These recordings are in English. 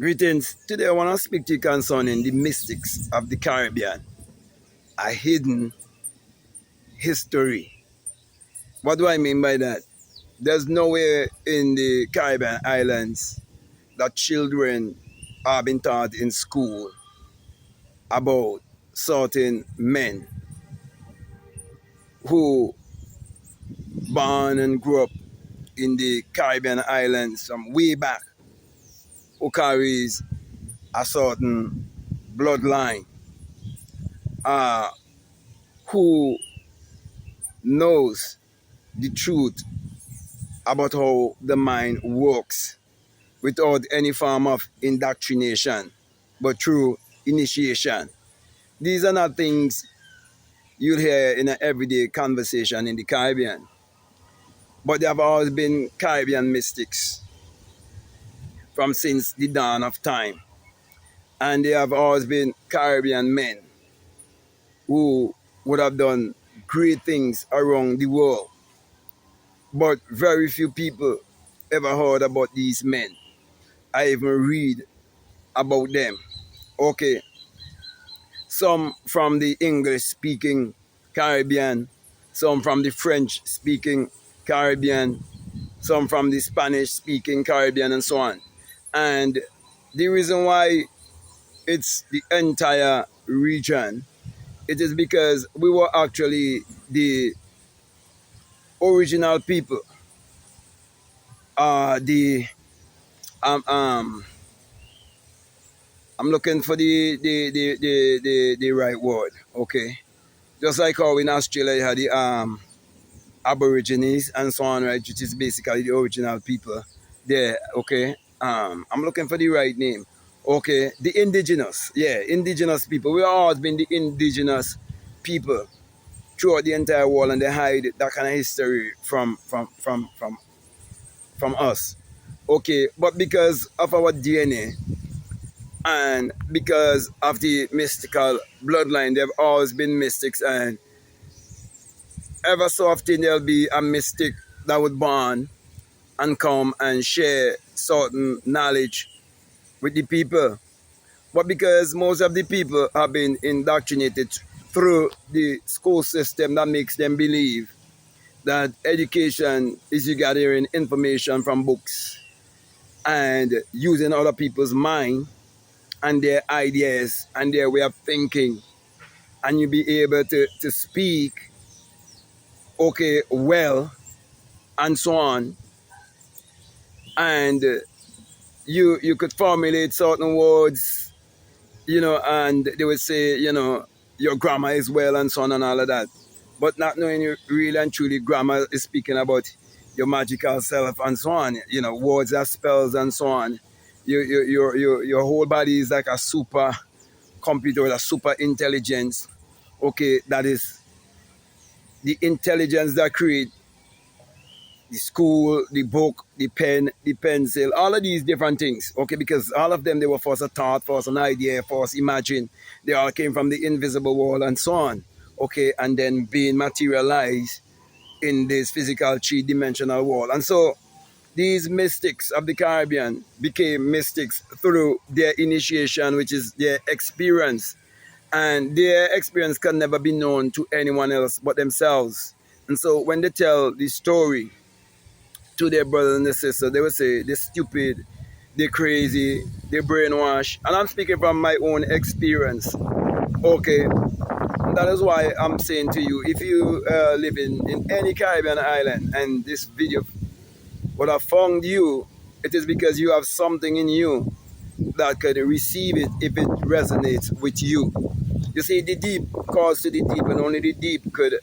Greetings. Today I want to speak to you concerning the mystics of the Caribbean, a hidden history. What do I mean by that? There's nowhere in the Caribbean islands that children are being taught in school about certain men who born and grew up in the Caribbean islands from way back, who carries a certain bloodline, uh, who knows the truth about how the mind works without any form of indoctrination, but through initiation. These are not things you'll hear in an everyday conversation in the Caribbean, but there have always been Caribbean mystics from since the dawn of time. And there have always been Caribbean men who would have done great things around the world. But very few people ever heard about these men. I even read about them. Okay, some from the English speaking Caribbean, some from the French speaking Caribbean, some from the Spanish speaking Caribbean, and so on. And the reason why it's the entire region, it is because we were actually the original people, the um, um, I'm looking for the right word. Okay, just like how in Australia you had the Aborigines and so on, right, which is basically the original people there. Okay, I'm looking for the right name. Okay, the indigenous, yeah, indigenous people. We have always been the indigenous people throughout the entire world, and they hide that kind of history from us. Okay, but because of our DNA and because of the mystical bloodline, they've always been mystics, and ever so often there'll be a mystic that would born and come and share certain knowledge with the people. But because most of the people have been indoctrinated through the school system, that makes them believe that education is you gathering information from books and using other people's mind and their ideas and their way of thinking, and you be able to speak okay well and so on, and you could formulate certain words, and they would say, your grammar is well and so on and all of that, but not knowing you really and truly grammar is speaking about your magical self and so on, words are spells and so on. Your whole body is like a super computer with a super intelligence. Okay, that is the intelligence that create the school, the book, the pen, the pencil, all of these different things. Okay, because all of them, they were first a thought, first an idea, first imagine. They all came from the invisible world and so on. Okay, and then being materialized in this physical three-dimensional world. And so these mystics of the Caribbean became mystics through their initiation, which is their experience. And their experience can never be known to anyone else but themselves. And so when they tell the story to their brothers and their sisters, they will say, they're stupid, they're crazy, they're brainwashed. And I'm speaking from my own experience. Okay, and that is why I'm saying to you, if you live in any Caribbean island and this video would have found you, it is because you have something in you that could receive it if it resonates with you. You see, the deep calls to the deep, and only the deep could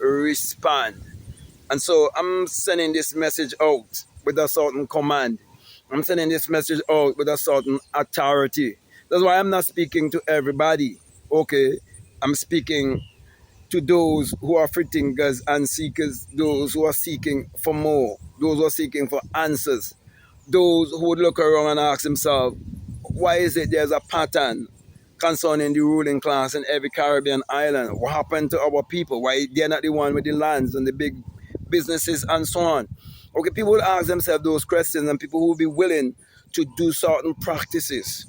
respond. And so I'm sending this message out with a certain command. I'm sending this message out with a certain authority. That's why I'm not speaking to everybody. Okay, I'm speaking to those who are free thinkers and seekers, those who are seeking for more, those who are seeking for answers, those who would look around and ask themselves, why is it there's a pattern concerning the ruling class in every Caribbean island? What happened to our people? Why they're not the one with the lands and the big businesses and so on? Okay, people will ask themselves those questions, and people will be willing to do certain practices,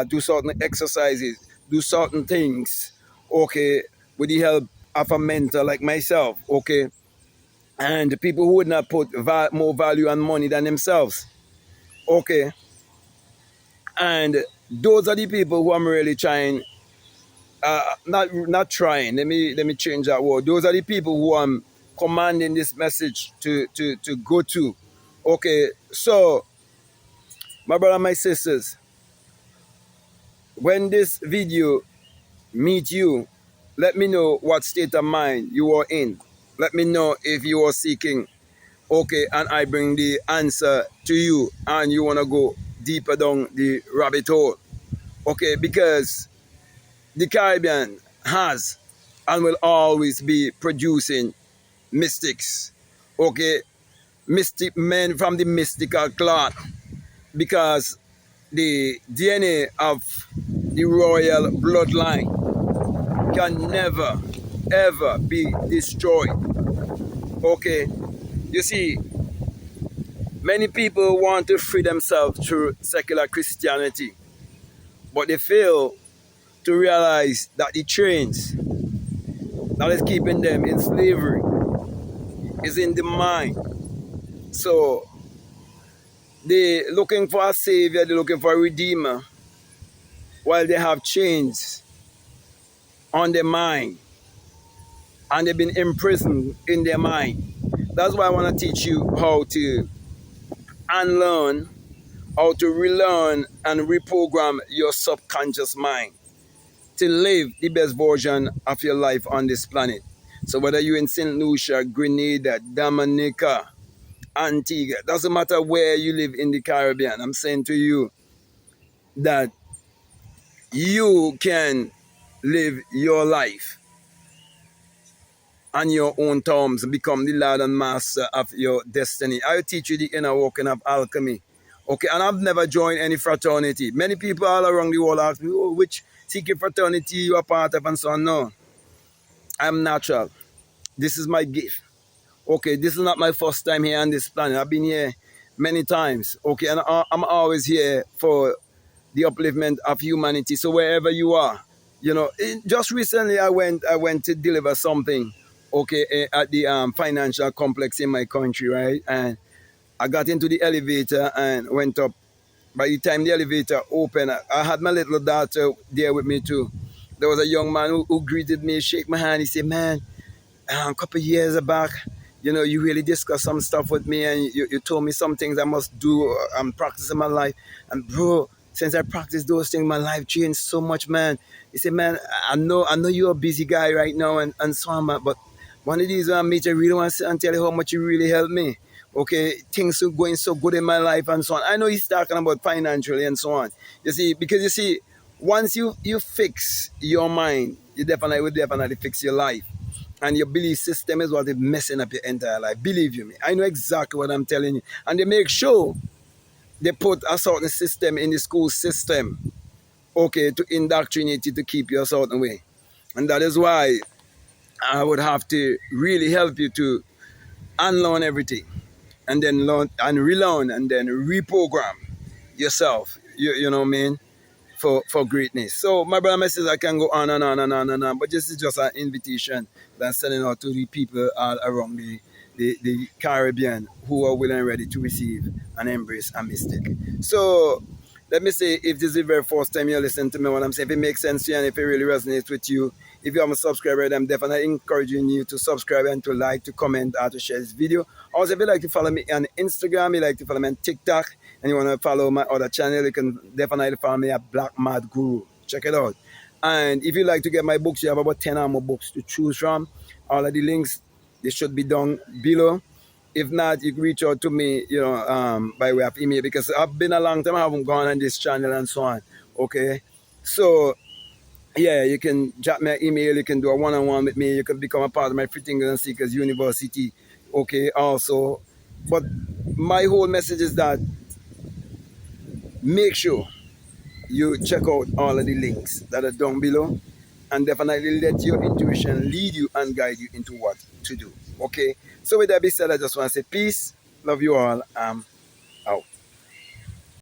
do certain exercises, do certain things, okay, with the help of a mentor like myself, okay, and people who would not put more value and money than themselves, okay, and those are the people who I'm really trying, not trying. Let me change that word. Those are the people who I'm commanding this message to go to. Okay, so my brother, my sisters, when this video meet you, let me know what state of mind you are in. Let me know if you are seeking, okay, and I bring the answer to you, and you want to go deeper down the rabbit hole, okay, because the Caribbean has and will always be producing mystics, okay, mystic men from the mystical cloth, because the DNA of the royal bloodline can never ever be destroyed, okay. You see, many people want to free themselves through secular Christianity, but they fail to realize that the chains that is keeping them in slavery is in the mind. So they're looking for a savior, they're looking for a redeemer, while they have chains on their mind and they've been imprisoned in their mind. That's why I want to teach you how to unlearn, how to relearn and reprogram your subconscious mind to live the best version of your life on this planet. So whether you're in St. Lucia, Grenada, Dominica, Antigua, doesn't matter where you live in the Caribbean, I'm saying to you that you can live your life on your own terms and become the lord and master of your destiny. I'll teach you the inner working of alchemy. Okay, and I've never joined any fraternity. Many people all around the world ask me, oh, which secret fraternity you are part of and so on. No, I'm natural. This is my gift. Okay, this is not my first time here on this planet. I've been here many times. Okay, and I'm always here for the upliftment of humanity. So wherever you are, just recently I went to deliver something, okay, at the financial complex in my country, right? And I got into the elevator and went up. By the time the elevator opened, I had my little daughter there with me too. There was a young man who greeted me, shake my hand. He said, "Man, a couple of years back, you really discussed some stuff with me, and you told me some things I must do and practice in my life. And bro, since I practiced those things, my life changed so much, man." He said, "Man, I know you're a busy guy right now and so on, man, but one of these when I meet you, I really want to sit and tell you how much you really helped me. Okay, things are going so good in my life and so on." I know he's talking about financially and so on. You see, because you see, once you fix your mind, you definitely fix your life. And your belief system is what is messing up your entire life. Believe you me, I know exactly what I'm telling you. And they make sure they put a certain system in the school system, okay, to indoctrinate you to keep you a certain way. And that is why I would have to really help you to unlearn everything and then learn and relearn and then reprogram yourself. You know what I mean? For greatness. So my brother, my sister, I can go on and on and on and on, but this is just an invitation that I'm sending out to the people all around the Caribbean who are willing and ready to receive and embrace a mystic. So let me say, if this is the very first time you're listening to me, what I'm saying, if it makes sense to you and if it really resonates with you, if you haven't subscribed, I'm definitely encouraging you to subscribe and to like, to comment, or to share this video. Also, if you like to follow me on Instagram, you like to follow me on TikTok, and you want to follow my other channel, you can definitely follow me at Black Mad Guru. Check it out. And if you like to get my books, you have about 10 or more books to choose from. All of the links, they should be down below. If not, you can reach out to me, by way of email, because I've been a long time, I haven't gone on this channel and so on. Okay. So yeah, you can drop me an email, you can do a one-on-one with me, you can become a part of my Free Thinkers and Seekers University. Okay, also. But my whole message is that make sure you check out all of the links that are down below, and definitely let your intuition lead you and guide you into what to do. Okay, so with that being said, I just want to say peace, love you all,